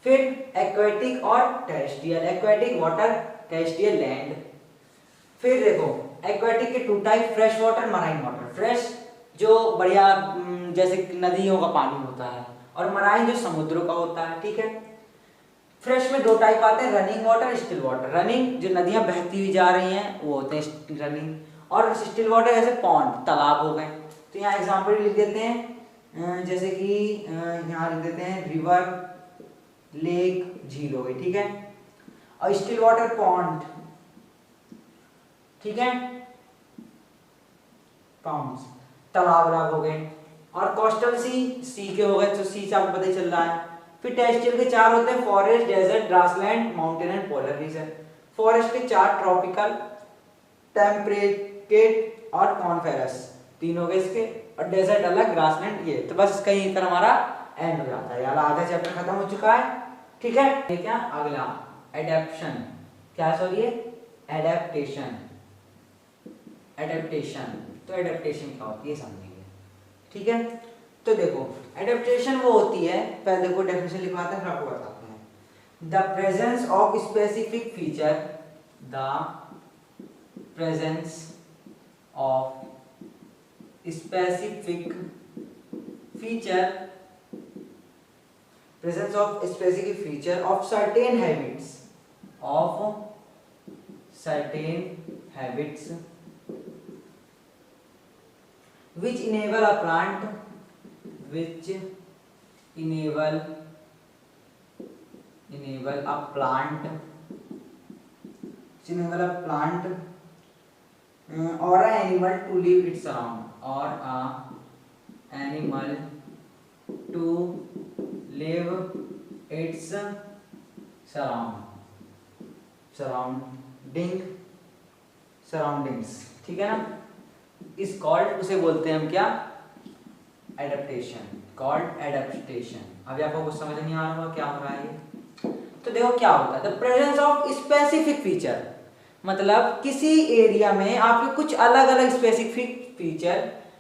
Speaker 1: फिर एक्वेटिक और terrestrial, aquatic water, terrestrial land. फिर देखो एक्वेटिक के 2 type, fresh water, marine water. Fresh जो बढ़िया जैसे नदियों का पानी होता है, और मराइन जो समुद्रों का होता है, ठीक है। फ्रेश में 2 टाइप आते हैं, running water, still water. Running जो नदियां बहती हुई जा रही हैं वो होते हैं रनिंग, और स्टिल वाटर जैसे पॉन्ड, तालाब हो गए। तो यहाँ एग्जांपल लिख देते हैं, जैसे कि यहाँ लिख देते हैं रिवर, लेक, झील हो गई, ठीक है। और स्टिल वाटर पॉन्ड, ठीक है, पॉन्ड्स, तालाब हो गए। और कोस्टल सी के हो गए, तो सी से आपको पता ही चल रहा है। फिर टेरेस्ट्रियल के 4 होते हैं, forest, desert, grassland, mountain and polar region. Forest के 4, ट्रॉपिकल, टेम्परेट और कॉनिफेरस, 3 हो गए इसके। और डेजर्ट अलग, ग्रासलैंड ये। तो बस इसका यहीं पर हमारा एंड हो जाता है यार, आधा चैप्टर खत्म हो चुका है, ठीक है। ये क्या अगला एडेप्शन, क्या सॉरी है एडेप्टेशन, एडेप्टेशन। तो एडेप्टेशन क्या होती है समझेंगे, ठीक है। तो देखो एडेप्टेशन वो होती है, पहले देखो डेफिनेशन लिखवाते हैं फिर आपको बताते हैं। The presence of specific feature, the presence of specific feature, presence of specific feature of certain habits, which enable a plant, which enable a plant or an animal to live its surround, or a animal to live its surroundings, ठीक है ना। इस called उसे बोलते हैं हम क्या? Adaptation, called adaptation. अभी आपको कुछ समझ नहीं आ रहा होगा क्या हो रहा है ये। तो देखो क्या होता है, the presence of specific feature, मतलब किसी एरिया में आपके कुछ अलग अलग स्पेसिफिक फीचर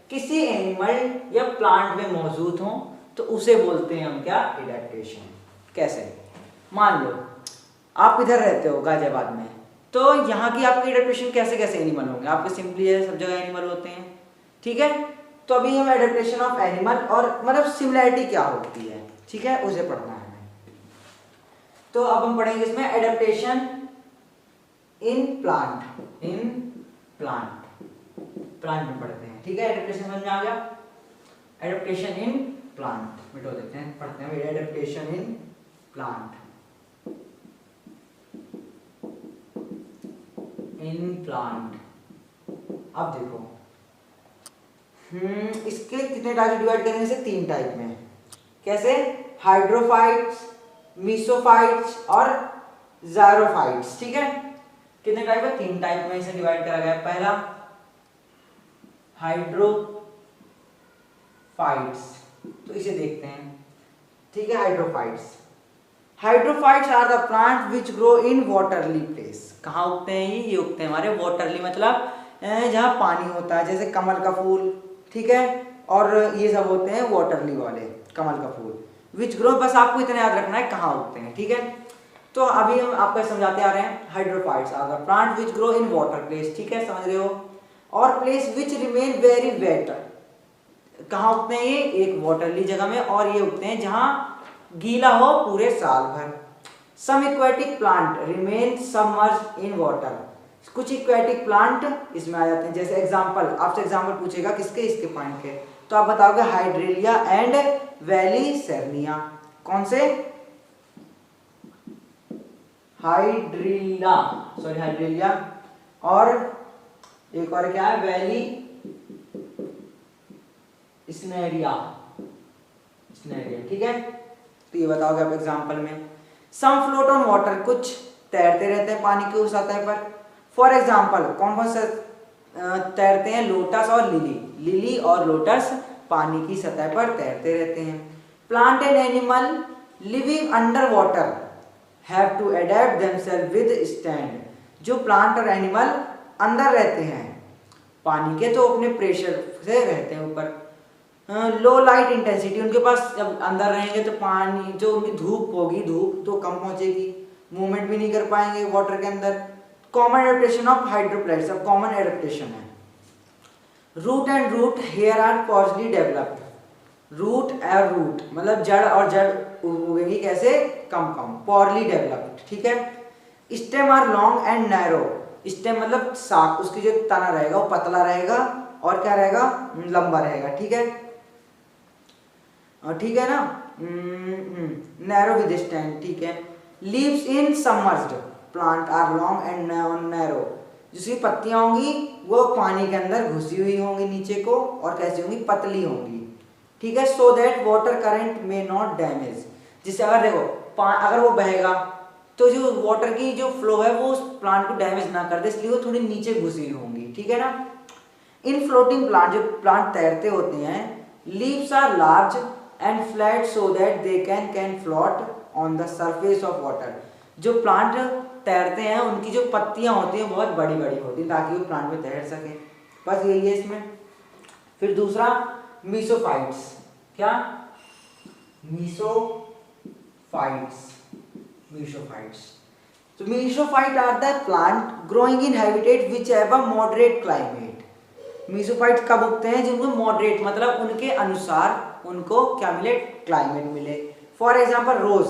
Speaker 1: किसी एनिमल या प्लांट में मौजूद हों, तो उसे बोलते हैं हम क्या? एडेप्टेशन। कैसे? मान लो आप इधर रहते हो गाजियाबाद में, तो यहाँ की आपकी एडेप्टेशन कैसे कैसे एनिमल होंगे? आपके सिंपली है, सब जगह एनिमल होते हैं, ठीक है। तो अभी हम एडेप्टेशन ऑफ एनिमल और मतलब सिमिलैरिटी क्या होती है, ठीक है, उसे पढ़ना है। तो अब हम पढ़ेंगे इसमें एडेप्टेशन इन प्लांट, प्लांट में पढ़ते हैं, ठीक है। एडेप्टेशन समझ में आ गया? एडेप्टेशन इन प्लांट मिटो देते हैं, पढ़ते हैं एडेप्टेशन इन प्लांट, अब देखो इसके कितने टाइप डिवाइड करेंगे इसे? 3 टाइप में। कैसे? हाइड्रोफाइट्स, मीसोफाइट्स और ज़ायरोफाइट्स। ठीक है, कितने टाइप है? 3 टाइप में इसे डिवाइड करा गया है। पहला हाइड्रोफाइट्स, तो इसे देखते हैं। ठीक है, hydrophytes. Hydrophytes are the plant which grow in watery place. कहाँ उगते हैं ये उगते हैं हमारे वाटरली, मतलब जहाँ पानी होता है, जैसे कमल का फूल। ठीक है, और ये सब होते हैं वाटरली वाले, कमल का फूल। विच ग्रो, बस आपको इतना याद रखना है कहाँ उगते हैं। ठीक है, तो अभी हम आपको समझाते आ रहे हैं। Hydrophytes are the plant which grow in water place. ठीक है, समझ रहे हो? और place which remain very wet. कहाँ उगते हैं ये? एक वाटरली जगह में, और ये उगते हैं जहाँ गीला हो पूरे साल भर। Some aquatic plant remain submerged in water. कुछ एक्वेटिक प्लांट इसमें आ जाते हैं। जैसे एग्जांपल, आपसे एग्जांपल पूछेगा किसके? इसके पॉइंट के, तो आप बताओगे हाइड्रेलिया एंड वैलीसेरनिया। कौन से? हाइड्रेलिया, सॉरी हाइड्रेलिया, और एक और क्या है? वैली स्नेरिया। ठीक है, तो ये बताओगे आप एग्जांपल में। सम फ्लोट ऑन वाटर, कुछ तैरते रहते हैं पानी की उस सतह पर। फॉर एग्जांपल, कौन कौन से तैरते हैं? लोटस और लिली। लिली और लोटस पानी की सतह पर तैरते रहते हैं। Plant and animal living under water have to adapt themselves with stand. जो प्लांट और एनिमल अंदर रहते हैं पानी के, तो अपने प्रेशर से रहते हैं ऊपर। लो लाइट इंटेंसिटी, उनके पास जब अंदर रहेंगे तो पानी, जो उनकी धूप होगी, धूप तो कम पहुंचेगी, मूवमेंट भी नहीं कर पाएंगे वाटर के अंदर। कॉमन एडेप्टेशन ऑफ हाइड्रोप्लाइट्स, अब कॉमन एडेप्टेशन है। Root and root hair are positively developed. Root और रूट मतलब जड़ और जड़ उगेगी कैसे? कम कम, पॉरली डेवलप्ड। ठीक है, stem are long and narrow. Stem मतलब शाख, उसकी जो तना रहेगा वो पतला रहेगा, और क्या रहेगा? लंबा रहेगा। ठीक है, ठीक है ना? Narrow with stand. ठीक है, leaves in submerged plant are long and narrow. जिसकी पत्तियां होंगी वो पानी के अंदर घुसी हुई होंगी नीचे को, और कैसी होंगी? पतली होंगी। ठीक है, so that water current may not damage. जिससे अगर देखो अगर वो बहेगा तो जो वाटर की जो फ्लो है वो उस प्लांट को डैमेज ना कर दे, इसलिए वो थोड़ी नीचे घुसी हुई होंगी। ठीक है ना? इन फ्लोटिंग प्लांट, जो प्लांट तैरते होते हैं, leaves are large and flat so that they can float on the surface of water. जो प्लांट तैरते हैं उनकी जो पत्तियां होती हैं बहुत बड़ी बड़ी होती हैं, ताकि वो प्लांट में तैर सके। बस यही है इसमें। फिर दूसरा मीसोफाइट्स। क्या? मीसोफाइट्स। तो mesophyte are the plant growing in habitat which have a moderate climate. Mesophyte कब उगते हैं? जिनको मॉडरेट मतलब उनके अनुसार उनको क्या मिले? क्लाइमेट मिले। फॉर एग्जाम्पल रोज,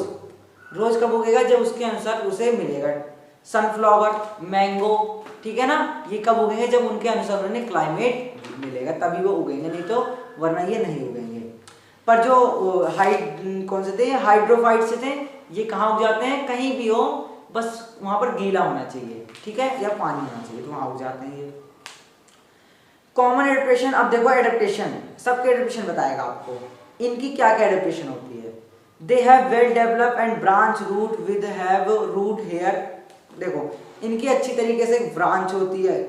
Speaker 1: रोज कब उगेगा? जब उसके अनुसार उसे मिलेगा। सनफ्लावर, मैंगो, ठीक है ना, ये कब उगेंगे? जब उनके अनुसार उन्हें क्लाइमेट मिलेगा, तभी वो उगेंगे, नहीं तो वरना ये नहीं उगेंगे। पर जो कौन से थे? हाइड्रोफाइट से थे, ये कहाँ उग जाते हैं? कहीं भी हो, बस वहां पर गीला होना चाहिए, ठीक है, या पानी होना चाहिए, तो वहां उग जाते हैं ये। कॉमन एडेप्टेशन, अब देखो एडेप्टेशन, सबके एडेप्टेशन बताएगा आपको। इनकी क्या क्या एडेप्टेशन होती है? They have well develop and branch root with have root hair. देखो इनकी अच्छी तरीके से ब्रांच होती है,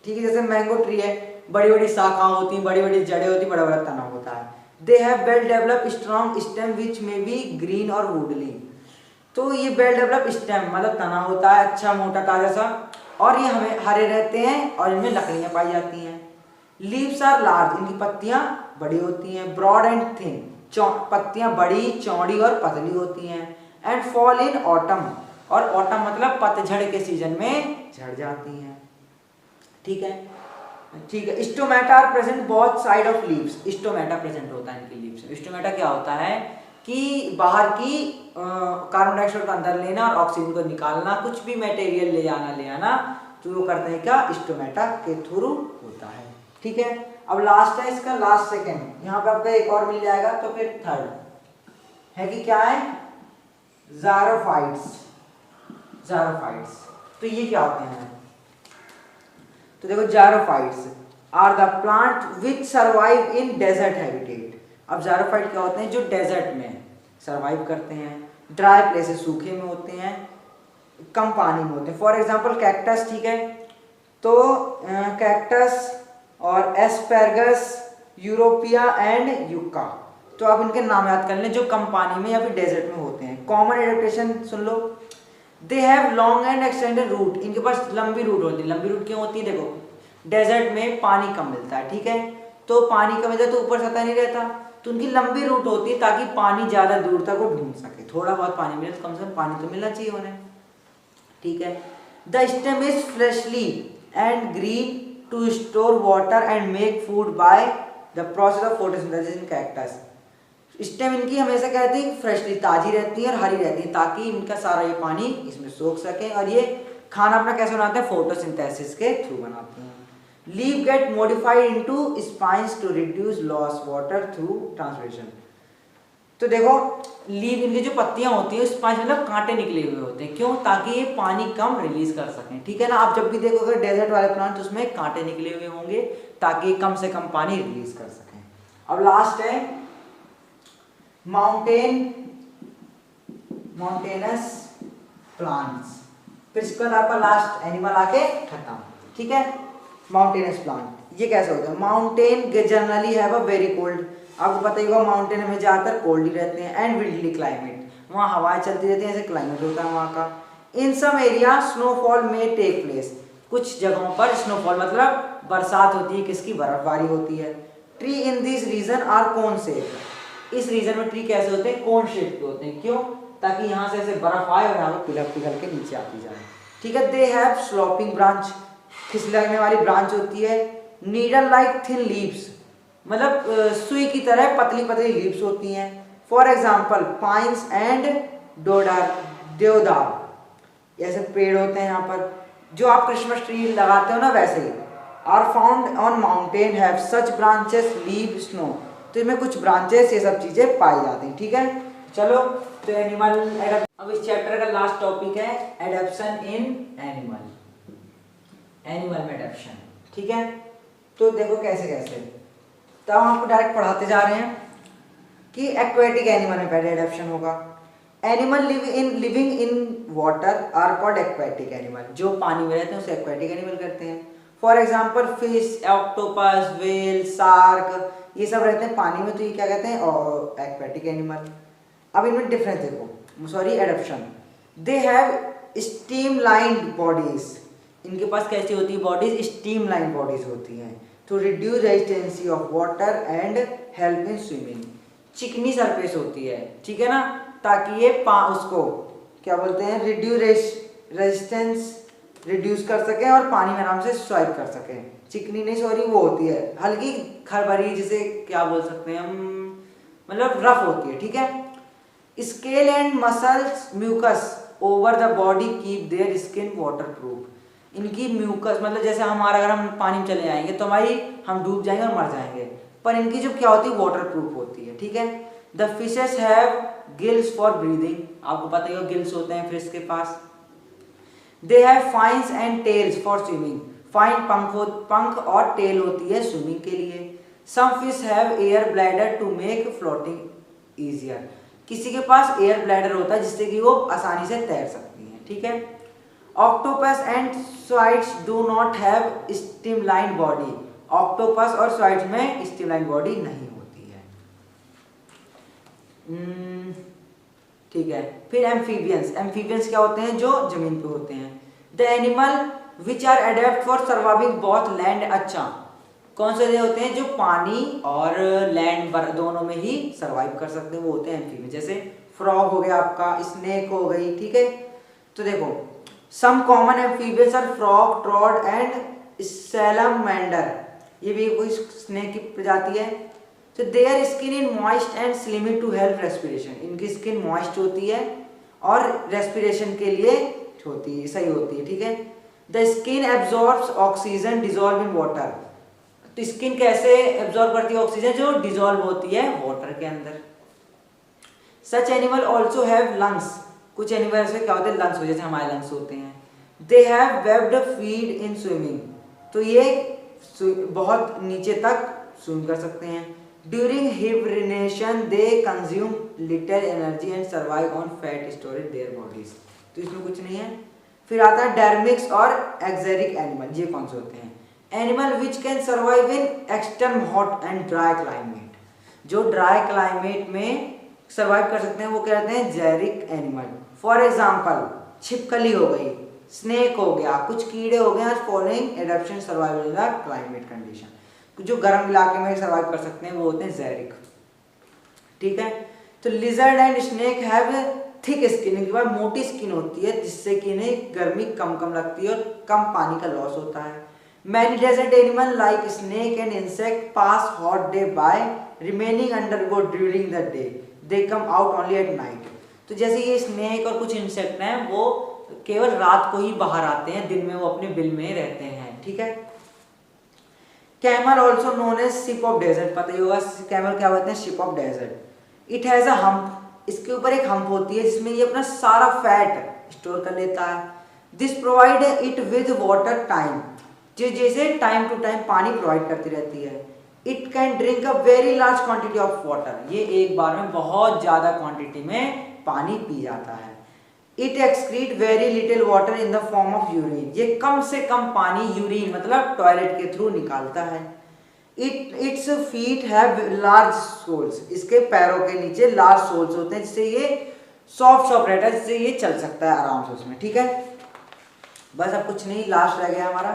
Speaker 1: ठीक है, जैसे मैंगो ट्री है, बड़ी बड़ी शाखा होती हैं, बड़ी बड़ी जड़ें होती हैं, बड़ा बड़ा तना होता है। They have well develop strong stem which में बी ग्रीन और वुडली। तो ये वेल डेवलप स्टेम मतलब तना होता है अच्छा मोटा ताजा सा, और ये हमें हरे रहते हैं और इनमें लकड़ियां पाई जाती हैं। लीव्स आर लार्ज, इनकी पत्तियां बड़ी होती हैं। ब्रॉड एंड थिन, पत्तियां बड़ी, चौड़ी और पतली होती हैं। एंड फॉल इन ऑटम, और ऑटम मतलब पतझड़ के सीजन में झड़ जाती हैं, ठीक है, ठीक है। Stomata are present both side of leaves, stomata present होता है इनकी लीव्स में। स्टोमेटा क्या होता है कि बाहर की कार्बन डाइऑक्साइड को अंदर लेना और ऑक्सीजन को निकालना, कुछ भी मटेरियल ले आना, तो वो करते हैं क्या? स्टोमेटा के थ्रू होता है, ठीक है। अब लास्ट है इसका, लास्ट सेकंड, यहाँ पे आपका एक और मिल जाएगा, तो फिर थर्ड है कि क्या है? ज़ायरोफाइट्स। ज़ायरोफाइट्स तो ये क्या होते हैं? तो देखो xerophytes are the plant which survive in desert habitat. अब ज़ायरोफाइट क्या होते हैं? जो डेजर्ट में सर्वाइव करते हैं, ड्राई प्लेसेस सूखे में होते हैं, कम पानी में होते हैं। फॉर एग्जांपल कैक्टस, ठीक है, तो कैक्टस और एस्पैरगस, यूरोपिया एंड यूका, तो आप इनके नाम याद कर लें जो कम पानी में या फिर डेजर्ट में होते हैं। कॉमन एडेप्टेशन सुन लो, they have long and extended root, इनके पास लंबी रूट होती है। लंबी रूट क्यों होती है? देखो डेजर्ट में पानी कम मिलता है, ठीक है, तो पानी कम मिलता है तो ऊपर सतह नहीं रहता, तो उनकी लंबी रूट होती है ताकि पानी ज़्यादा दूर तक वो ढूंढ सके। थोड़ा बहुत पानी मिले तो कम से कम पानी तो मिलना चाहिए उन्हें, ठीक है। The stem is fleshy and green to store water and make food by the process of photosynthesis in cactus. Stem इनकी हमेशा क्या रहती है? फ्रेशली, ताजी रहती है और हरी रहती है, ताकि इनका सारा ये पानी इसमें सोख सके, और ये खाना अपना कैसे बनाते हैं? फोटोसिंथेसिस के थ्रू बनाते हैं। Leaf get modified into spines to reduce loss water through transpiration. तो देखो लीफ, इनकी जो पत्तियां होती है स्पाइंस मतलब कांटे निकले हुए होते हैं, क्यों? ताकि ये पानी कम रिलीज कर सकें, ठीक है ना। आप जब भी देखोगे डेजर्ट वाले प्लांट तो उसमें कांटे निकले हुए होंगे ताकि कम से कम पानी रिलीज कर सकें। अब लास्ट है माउंटेनस प्लांट्स, फिर इसके बाद आपका लास्ट एनिमल आके खत्म, ठीक है। माउंटेनस प्लांट ये कैसे होता है? Mountain generally have a very cold, आपको पता ही होगा माउंटेन में ज़्यादातर कोल्ड ही रहते हैं, एंड विंडली क्लाइमेट, वहाँ हवाएं चलती रहती हैं, ऐसे क्लाइमेट होता है वहाँ का। इन सम एरिया स्नोफॉल में टेक प्लेस, कुछ जगहों पर स्नोफॉल मतलब बरसात होती है, किसकी? बर्फबारी होती है। Tree in this region are cone shape, इस रीजन में ट्री कैसे होते हैं? कोन शेप के होते हैं, क्यों? ताकि यहाँ से ऐसे बर्फ आए और यहाँ पिघल पिघल के नीचे आती जाए, ठीक है। दे हैव स्लोपिंग ब्रांच, खिसलने वाली ब्रांच होती है। नीडल लाइक थिन लीव्स, मतलब सुई की तरह पतली पतली लीव्स होती हैं। फॉर एग्जाम्पल पाइन्स एंड देवदार, ऐसे पेड़ होते हैं यहाँ पर, जो आप क्रिसमस ट्री लगाते हो ना, वैसे ही। Are found on mountain have such branches leave snow, तो इनमें कुछ ब्रांचेस ये सब चीजें पाई जाती हैं, ठीक है। चलो तो एनिमल, अब इस चैप्टर का लास्ट टॉपिक है एडेप्शन इन एनिमल, एनिमल में एडेप्शन, ठीक है। तो देखो कैसे कैसे, तो हम आपको डायरेक्ट पढ़ाते जा रहे हैं कि एक्वेटिक एनिमल में पहले एडेप्शन होगा। Animal living in water are called aquatic animal, जो पानी में रहते हैं उसे एक्वेटिक एनिमल कहते हैं। For example fish, octopus, whale, shark, ये सब रहते हैं पानी में, तो ये क्या कहते हैं? और एक्वेटिक एनिमल। अब इनमें डिफरेंस देखो, sorry adaptation. They have streamlined bodies, इनके पास कैसी होती है बॉडीज? स्ट्रीमलाइन बॉडीज होती हैं, to reduce resistancy of water and help in swimming. चिकनी सरफेस होती है, ठीक है ना, ताकि ये उसको क्या बोलते हैं? रेजिस्टेंस रिड्यूस कर सकें और पानी में आराम से स्वाइप कर सकें। चिकनी नहीं, सॉरी, वो होती है हल्की खरबरी, जिसे क्या बोल सकते हैं हम, मतलब रफ होती है, ठीक है। Scale and muscles mucus over the body keep their skin waterproof. इनकी म्यूकस मतलब जैसे हमारा, अगर हम पानी में चले जाएंगे तो हम डूब जाएंगे और मर जाएंगे, पर इनकी जो क्या होती है? वाटरप्रूफ होती है, ठीक है। The fishes have gills for breathing, आपको पता ही हो गिल्स होते हैं फिश के पास। They have fins and tails for swimming, fin पंख और टेल होती है स्विमिंग के लिए। Some fish have air bladder to make floating easier, किसी के पास एयर ब्लैडर होता है जिससे कि वो आसानी से तैर सकती हैं, ठीक है। Octopus and squids do not have streamline body, octopus और स्क्विड्स में स्ट्रीमलाइन बॉडी नहीं होती है, ठीक है। फिर एम्फीबियंस क्या होते हैं? जो जमीन पे होते हैं। The animal which are adapt for surviving both land, अच्छा कौन से होते हैं? जो पानी और लैंड दोनों में ही सर्वाइव कर सकते हैं, वो होते हैं एम्फीबियन। जैसे फ्रॉग हो गया आपका, स्नेक हो गई, ठीक है। तो देखो some common amphibians are frog, ट्रॉड एंड सैलमैंडर, ये भी कोई स्नेक की प्रजाति है। तो their skin in moist and slimy to help respiration, इनकी स्किन मॉइस्ट होती है और रेस्पिरेशन के लिए होती है, सही होती है, ठीक है। The skin absorbs oxygen dissolve in water, तो स्किन कैसे एब्जॉर्ब करती है ऑक्सीजन? जो डिजॉल्व होती है वाटर के अंदर। सच एनिमल ऑल्सो हैव लंग्स, कुछ एनिमल से क्या होते हैं? लंग्स हो, जैसे हमारे लंग्स होते हैं। They have webbed feed in swimming, तो ये बहुत नीचे तक स्विम कर सकते हैं। During hibernation they consume little energy and survive on fat storage their bodies, तो इसमें कुछ नहीं है, फिर आता है डर्मिक्स और एक्जेरिक एनिमल। ये कौन से होते हैं? Animal which can survive in extreme hot and dry climate, जो ड्राई क्लाइमेट में सर्वाइव कर सकते हैं वो क्या कहते हैं? जेरिक एनिमल। फॉर एग्जाम्पल छिपकली हो गई, स्नेक हो गया, कुछ कीड़े हो गए, following adaptation survival in the climate condition, जो गर्म इलाके में सर्वाइव कर सकते हैं वो होते हैं जेरिक। ठीक है, तो lizard and snake have thick skin, इनके पास मोटी स्किन होती है जिससे कि इन्हें गर्मी कम लगती है और कम पानी का लॉस होता है। Many desert animal like snake and insect pass hot day by remaining undergo during the day, they come out only at night. तो जैसे ये स्नेक और कुछ इंसेक्ट हैं वो केवल रात को ही बाहर आते हैं, दिन में वो अपने बिल में रहते हैं। ठीक है, camel also known as ship of desert, पता ही होगा कैमल क्या होते हैं? Ship of desert. It has a hump, इसके ऊपर एक हम्प होती है जिसमें ये अपना सारा फैट स्टोर कर लेता है। This provide it with water time, जो जैसे टाइम टू टाइम पानी प्रोवाइड करती रहती है। It can drink a very large quantity of water, ये एक बार में बहुत ज्यादा क्वांटिटी में पानी पी जाता है। It excrete very little water in the form of urine, ये कम से कम पानी यूरिन मतलब टॉयलेट के थ्रू निकालता है। Its feet have large soles, इसके पैरों के नीचे लार्ज सोल्स होते हैं जिससे ये सॉफ्ट रहता है, जिससे ये चल सकता है आराम से उसमें। ठीक है, बस अब कुछ नहीं, लास्ट रह गया हमारा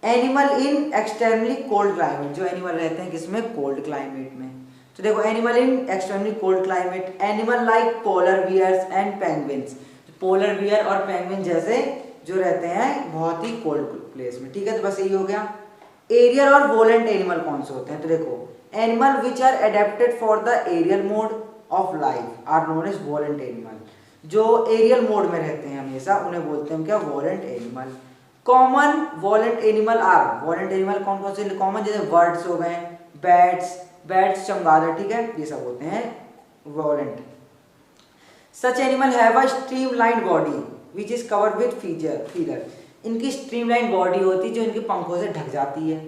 Speaker 1: animal in extremely cold climate, जो एनिमल रहते हैं किसमें? कोल्ड क्लाइमेट में। तो देखो animal in extremely cold climate, animal like polar bears and penguins, polar bear और पेंगुइन जैसे जो रहते हैं बहुत ही कोल्ड प्लेस में। ठीक है, तो बस यही हो गया। एरियल और वोलेंट एनिमल कौन से होते हैं? तो देखो animal which are adapted for the aerial mode of life are known as volant animal, जो एरियल मोड में रहते हैं हमेशा उन्हें बोलते हैं क्या? Volant animal. Common volant animal are, volant animal कौन कौन से कॉमन? जैसे बर्ड्स हो गए, बैट्स चमगादड़, ठीक है, ये सब होते हैं वोलेंट। सच animal have a streamline body which is covered with feeler, इनकी स्ट्रीमलाइन बॉडी होती है जो इनके पंखों से ढक जाती है।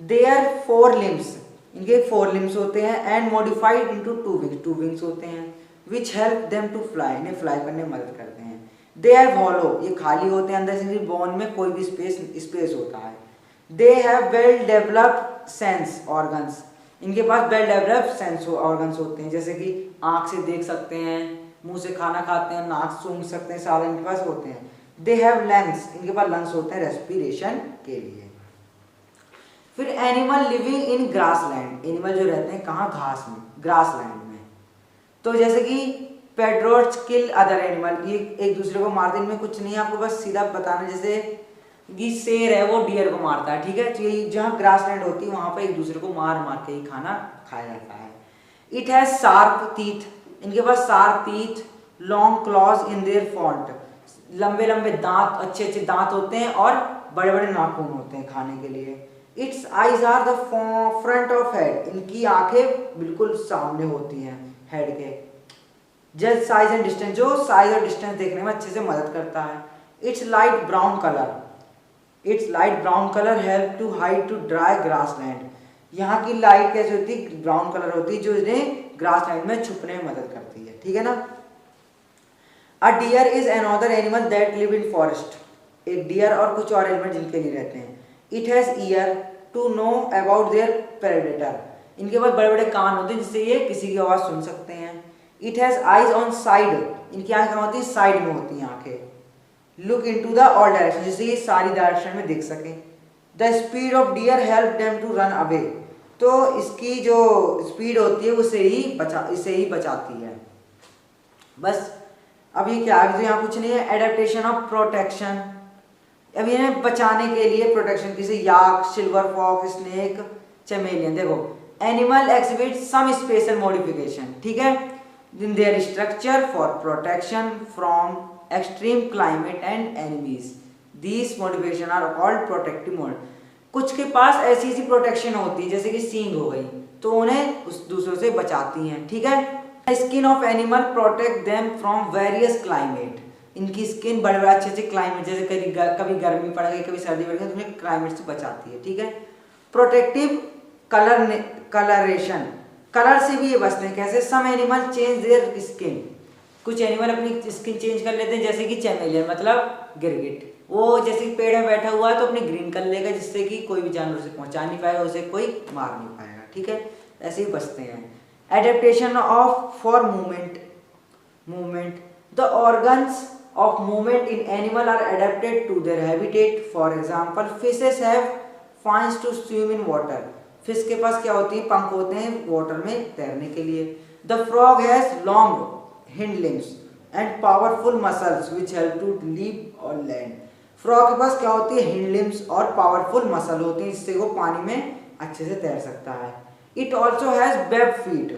Speaker 1: देयर 4 लिम्स, इनके 4 लिम्स होते हैं एंड मॉडिफाइड इनटू 2 विंग्स होते हैं which help them to fly, इन्हें फ्लाई करने में मदद करते हैं। दे आर हॉलो, ये खाली होते हैं, अंदर से बोन में कोई भी स्पेस होता है। They have well developed sense organs, इनके पास वेल डेवलप्ड सेंस ऑर्गन्स होते हैं, जैसे कि आंख से देख सकते हैं, मुंह से खाना खाते हैं, नाक सूंघ सकते हैं, सारे इनके पास होते हैं। दे हैव लंग्स, इनके पास लंग्स होते हैं रेस्पिरेशन के लिए। फिर animal living in grassland, animal जो रहते हैं कहाँ? घास में, ग्रासलैंड में। तो जैसे कि पेड्रोट्स किल अदर एनिमल, ये एक दूसरे को मारते हैं, इनमें कुछ नहीं है, आपको बस सीधा बताना। जैसे कि शेर है वो डियर को मारता है, ठीक है, तो ये जहाँ ग्रासलैंड होती है वहां पर एक दूसरे को मार मार के ही खाना खाया जाता है। इट हैज शार्प टीथ, इनके पास sharp teeth, long claws in their front, लंबे लंबे दांत, अच्छे अच्छे दांत होते हैं और बड़े बड़े नाखून होते हैं खाने के लिए। Its eyes are the front of head, इनकी आंखें बिल्कुल सामने होती हैं हेड के। जज साइज एंड डिस्टेंस, जो साइज और डिस्टेंस देखने में अच्छे से मदद करता है। Its light brown colour, its light brown colour help to hide to dry grassland, यहाँ की लाइट कैसे होती है? ब्राउन कलर होती है, जो इन्हें ग्रासलैंड में छुपने में मदद करती है। ठीक है ना। A deer is another animal that live in forest, एक डियर और कुछ और एनिमल जिनके लिए रहते हैं। It has ear to know about their predator, इनके पास बड़े बड़े कान होते हैं जिससे ये किसी की आवाज सुन सकते हैं। It has eyes on side, इनकी आंखें कहाँ होती है? साइड में होती हैं आंखें। Look into the all direction, जिससे ये सारी डायरेक्शन में देख सके। The speed of deer help them to run away, तो इसकी जो स्पीड होती है इसे ही बचाती है। बस अब ये क्या है? तो यहाँ कुछ नहीं है। एडेप्टेशन ऑफ प्रोटेक्शन, अब इन्हें बचाने के लिए प्रोटेक्शन, किसी yak, silver fox, snake, chameleon. देखो animal exhibit some special modification, ठीक है, in their structure for protection from extreme climate and enemies. These modification are called protective mode. कुछ के पास ऐसी ऐसी प्रोटेक्शन होती है जैसे कि सींग हो गई, तो उन्हें उस दूसरों से बचाती हैं। ठीक है। Skin of animal protect them from various climate, इनकी स्किन बड़े बड़े अच्छे अच्छे क्लाइमेट, जैसे कभी गर्मी पड़ गई, कभी सर्दी पड़ गई, तो उन्हें क्लाइमेट से बचाती है। ठीक है। प्रोटेक्टिव कलरेशन, कलर से भी ये बचते हैं। कैसे? Some animal change their skin, कुछ एनिमल अपनी स्किन चेंज कर लेते हैं, जैसे कि चैमेलियन मतलब गिरगिट, वो जैसे कि पेड़ में बैठा हुआ है तो अपनी ग्रीन कर लेगा, जिससे कि कोई भी जानवर उसे पहुंचा नहीं पाएगा, उसे कोई मार नहीं पाएगा। ठीक है, ऐसे ही बचते हैं। Adaptation of for movement the organs of movement in animal are adapted to their habitat. For example, fishes have fins to swim in water. Fish के पास क्या होती है, पंख होते हैं वाटर में तैरने के लिए। The frog has long hind limbs and powerful muscles which help to leap on land. Frog के पास क्या होती है, हिंड लिम्स और पावरफुल मसल होती है, जिससे वो पानी में अच्छे से तैर सकता है। It also has webbed feet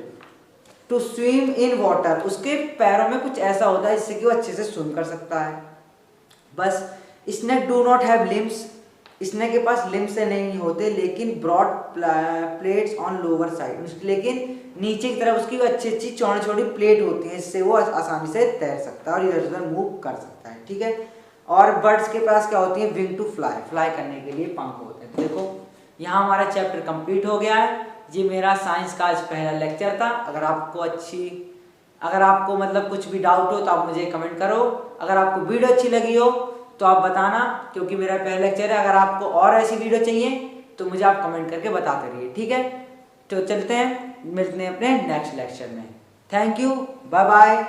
Speaker 1: to swim in water, उसके पैरों में कुछ ऐसा होता है जिससे कि वो अच्छे से स्विम कर सकता है। बस snake do not have limbs, snake के पास लिम्स से नहीं होते, लेकिन broad plates on lower side, लेकिन नीचे की तरफ उसकी अच्छी अच्छी चौड़ी चौड़ी प्लेट होती है, इससे वो आसानी से तैर सकता है और इधर उधर मूव कर सकता है। ठीक है, और बर्ड्स के पास क्या होती है, विंग टू फ्लाई, फ्लाई करने के लिए पंख होते हैं। देखो यहाँ हमारा चैप्टर कंप्लीट हो गया है। ये मेरा साइंस का आज पहला लेक्चर था। अगर आपको मतलब कुछ भी डाउट हो तो आप मुझे कमेंट करो। अगर आपको वीडियो अच्छी लगी हो तो आप बताना, क्योंकि मेरा पहला लेक्चर है। अगर आपको और ऐसी वीडियो चाहिए तो मुझे आप कमेंट करके बताते रहिए। ठीक है, तो चलते हैं, मिलते हैं अपने नेक्स्ट लेक्चर में। Thank you, bye bye.